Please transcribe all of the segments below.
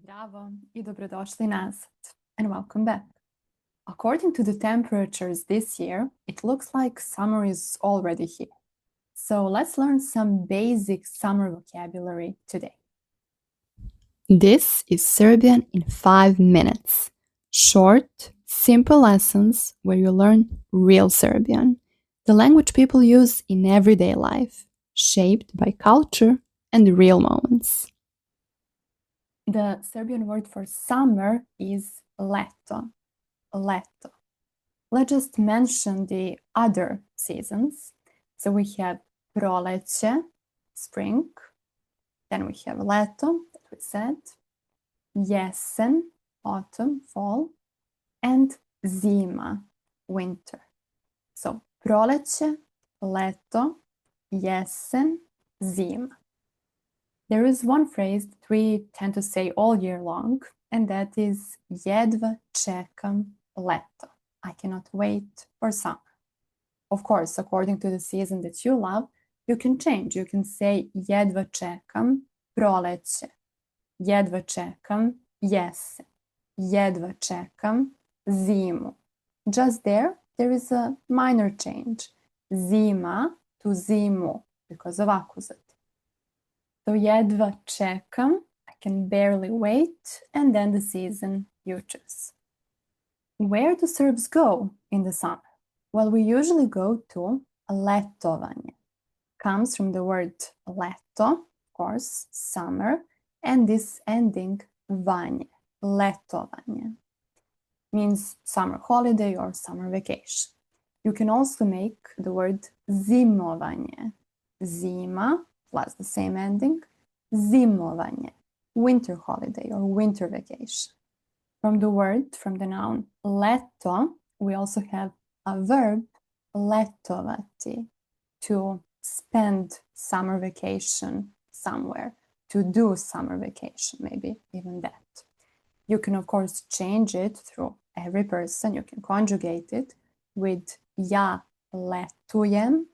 Zdravo I dobrodošli nazad, and welcome back. According to the temperatures this year, it looks like summer is already here. So let's learn some basic summer vocabulary today. This is Serbian in 5 minutes. Short, simple lessons where you learn real Serbian, the language people use in everyday life, shaped by culture and real moments. The Serbian word for summer is leto. Leto. Let's just mention the other seasons. So we have proleće, spring. Then we have leto, that we said, jesen, autumn, fall, and zima, winter. So proleće, leto, jesen, zima. There is one phrase that we tend to say all year long, and that is jedva čekam leto. I cannot wait for summer. Of course, according to the season that you love, you can change. You can say jedva čekam proleće, jedva čekam jesen, jedva čekam zimu. Just there is a minor change. Zima to zimu because of accusative. So jedva čekam, I can barely wait, and then the season you choose. Where do Serbs go in the summer? Well, we usually go to letovanje. Comes from the word leto, of course, summer, and this ending vanje, letovanje. Means summer holiday or summer vacation. You can also make the word zimovanje. Zima plus the same ending, zimovanje, winter holiday or winter vacation. From the noun leto, we also have a verb, letovati, to spend summer vacation somewhere, to do summer vacation, maybe even that. You can, of course, change it through every person. You can conjugate it with ja letujem,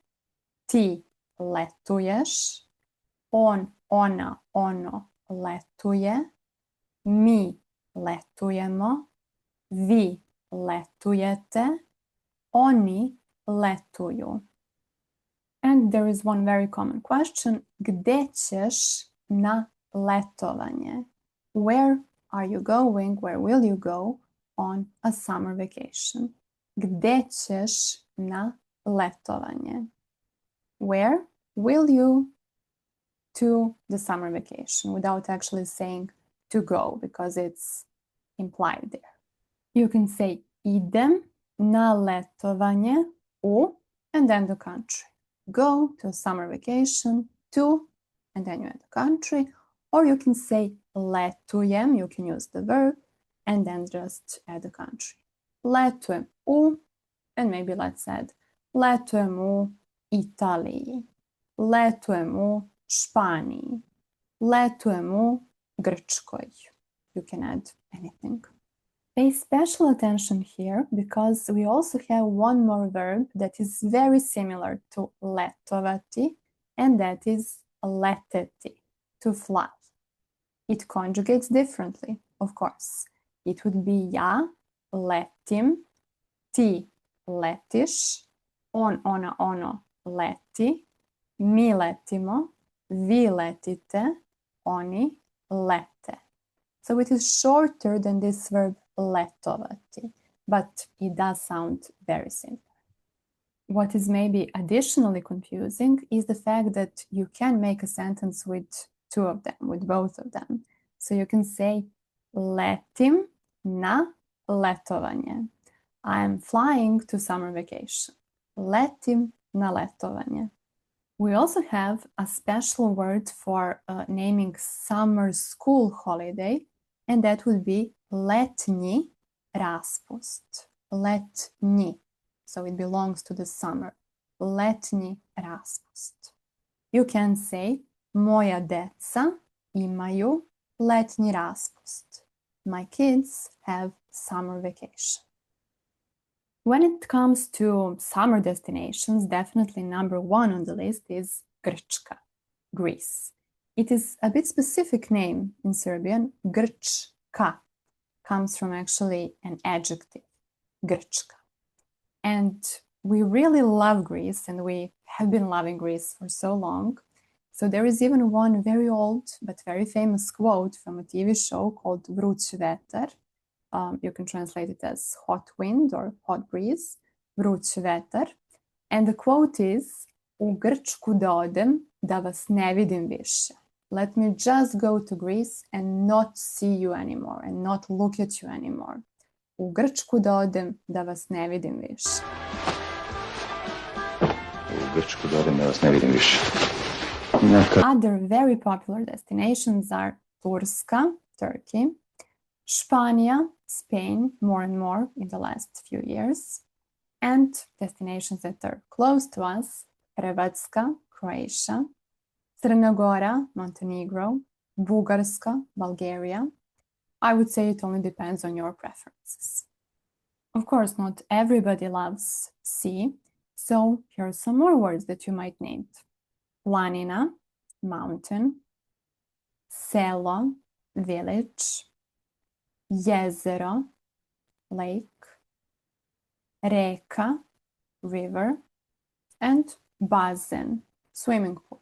ti letuješ, on, ona, ono letuje, mi letujemo, vi letujete, oni letuju. And there is one very common question, gde ćeš na letovanje? Where are you going? Where will you go on a summer vacation? Gde ćeš na letovanje? Where will you to the summer vacation without actually saying to go because it's implied there. You can say idem na letovanje u and then the country. Go to a summer vacation to and then you add the country, or you can say letujem, you can use the verb and then just add the country. Letujem u and maybe let's add letujem u Italiji, letujem u Španiji, letujem u Grčkoj. You can add anything. Pay special attention here because we also have one more verb that is very similar to letovati, and that is leteti, to fly. It conjugates differently, of course. It would be ja letim, ti letiš, on, ona, ono leti, mi letimo, vi letite, oni lete. So it is shorter than this verb letovati, but it does sound very similar. What is maybe additionally confusing is the fact that you can make a sentence with two of them, with both of them. So you can say letim na letovanje. I am flying to summer vacation. Letim na letovanje. We also have a special word for naming summer school holiday, and that would be letnji raspust. Letnji. So it belongs to the summer. Letnji raspust. You can say moja deca imaju letnji raspust. My kids have summer vacation. When it comes to summer destinations, definitely number one on the list is Grčka, Greece. It is a bit specific name in Serbian. Grčka comes from actually an adjective, Grčka. And we really love Greece, and we have been loving Greece for so long. So there is even one very old but very famous quote from a TV show called Vruć vetar. You can translate it as hot wind or hot breeze, Vruć vetar. And the quote is, u Grčku da odem, da vas ne vidim više. Let me just go to Greece and not see you anymore and not look at you anymore. U Grčku da odem, da vas ne vidim više. U Grčku da odem, da vas ne vidim više. Other very popular destinations are Turska, Turkey, Španija, Spain, more and more in the last few years, and destinations that are close to us, Hrvatska, Croatia, Crna Gora, Montenegro, Bugarska, Bulgaria. I would say it only depends on your preferences. Of course, not everybody loves sea, so here are some more words that you might name. Planina, mountain, selo, village, jezero, lake, reka, river, and bazen, swimming pool.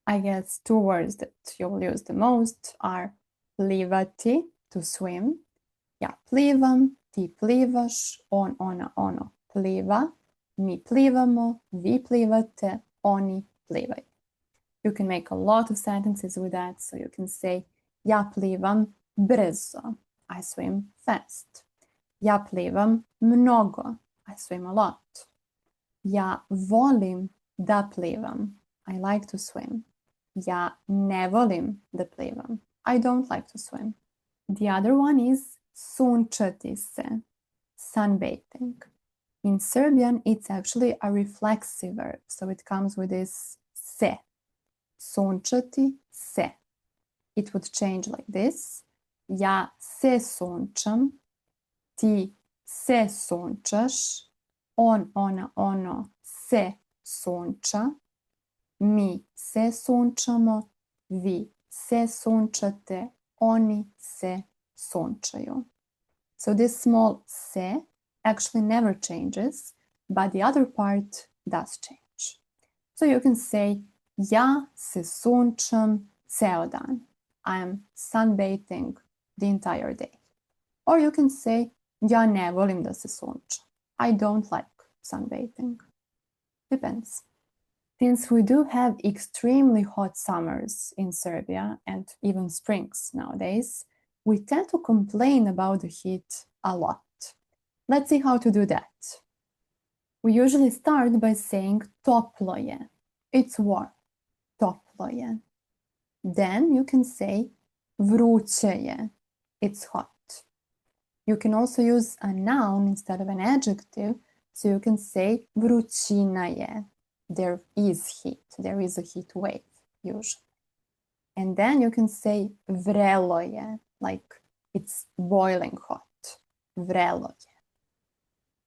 I guess two words that you will use the most are plivati, to swim. Ja plivam, ti plivaš, on, ona, ono pliva, mi plivamo, vi plivate, oni plivaju. You can make a lot of sentences with that, so you can say ja plivam brzo, I swim fast. Ja plivam mnogo, I swim a lot. Ja volim da plivam, I like to swim. Ja ne volim da plivam, I don't like to swim. The other one is sunčati se, sunbathing. In Serbian, it's actually a reflexive verb, so it comes with this se. Sunčati se. It would change like this. Ja se sunčam, ti se sunčaš, on, ona, ono se sunča, mi se sunčamo, vi se sunčate, oni se sunčaju. So this small se actually never changes, but the other part does change. So you can say, ja se sunčam ceo dan. I am sunbathing the entire day. Or you can say, ja ne volim da se sunčam. I don't like sunbathing. Depends. Since we do have extremely hot summers in Serbia and even springs nowadays, we tend to complain about the heat a lot. Let's see how to do that. We usually start by saying toplo je. It's warm. Toplo je. Then you can say vruće je. It's hot. You can also use a noun instead of an adjective, so you can say vrućina je. There is heat. There is a heat wave, usually. And then you can say vrelo je, like it's boiling hot. Vrelo je.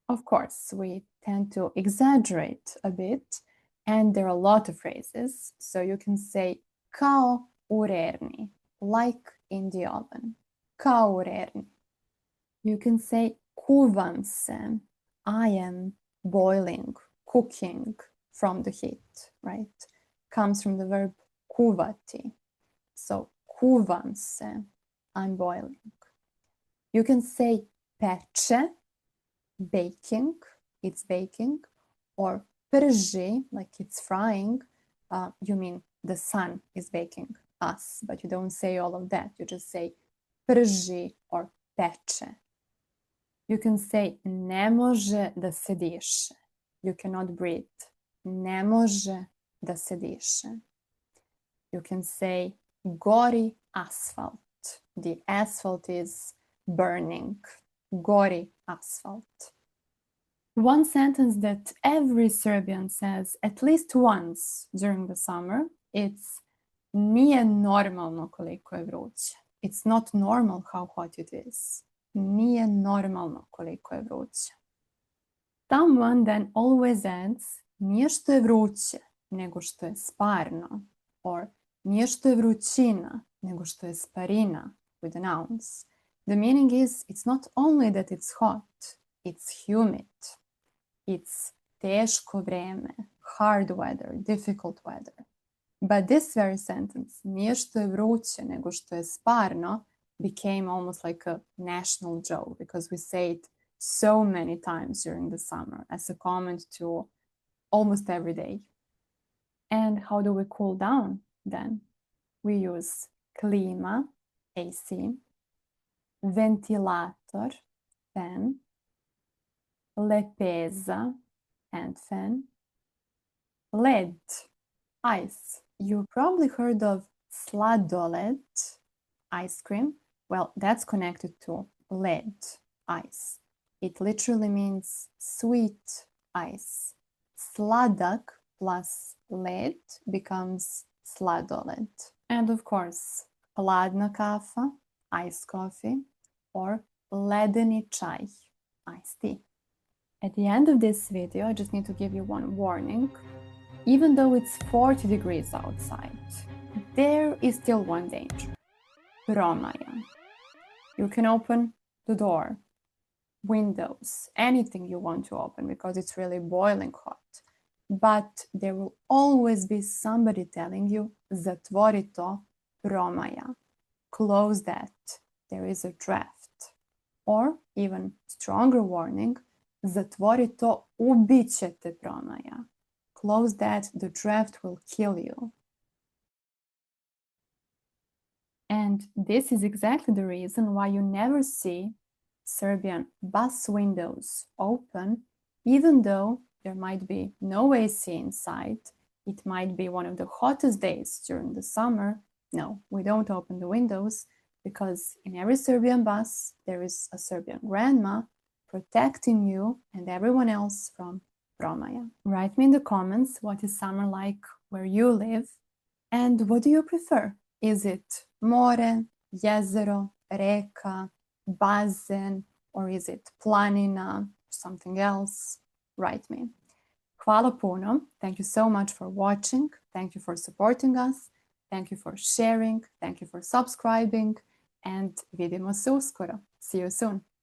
Of course, we tend to exaggerate a bit, and there are a lot of phrases. So you can say kao u rerni, like in the oven. Kao u rerni. You can say kuvam se, I am boiling, cooking from the heat, right? Comes from the verb kuvati. So kuvam se, I'm boiling. You can say peče, baking, it's baking, or prži, like it's frying. You mean the sun is baking us, but you don't say all of that. You just say prži or peče. You can say ne može da se diše. You cannot breathe. Ne može da se diše. You can say gori asphalt. The asphalt is burning. Gori asphalt. One sentence that every Serbian says at least once during the summer, it's nije normalno koliko je vruće. It's not normal how hot it is. Nije normalno koliko je vruće. Someone then always adds, nije što je vruće, nego što je sparno. Or Nije što je vrućina, nego što je sparina with the nouns. The meaning is it's not only that it's hot, it's humid. It's teško vreme, hard weather, difficult weather. But this very sentence, nije što je vruće, nego što je sparno, became almost like a national joke because we say it so many times during the summer as a comment to almost every day. And how do we cool down then? We use klima, AC, ventilator, fan, lepeza, hand fan, led, ice. You probably heard of sladoled, ice cream. Well, that's connected to led, ice. It literally means sweet ice. Sladak plus led becomes sladoled. And of course, hladna kafa, iced coffee, or ledeni čaj, iced tea. At the end of this video, I just need to give you one warning. Even though it's 40 degrees outside, there is still one danger. Promaja. You can open the door, windows, anything you want to open because it's really boiling hot. But there will always be somebody telling you, zatvori to, promaja. Close that, there is a draft. Or even stronger warning, zatvori to, ubit će te promaja. Close that, the draft will kill you. And this is exactly the reason why you never see Serbian bus windows open, even though there might be no AC inside. It might be one of the hottest days during the summer. No, we don't open the windows because in every Serbian bus, there is a Serbian grandma protecting you and everyone else from promaja. Write me in the comments what is summer like where you live and what do you prefer? Is it more, jezero, reka, bazen, or is it planina, something else? Write me. Hvala puno. Thank you so much for watching. Thank you for supporting us. Thank you for sharing. Thank you for subscribing. And vidimo se uskoro. See you soon.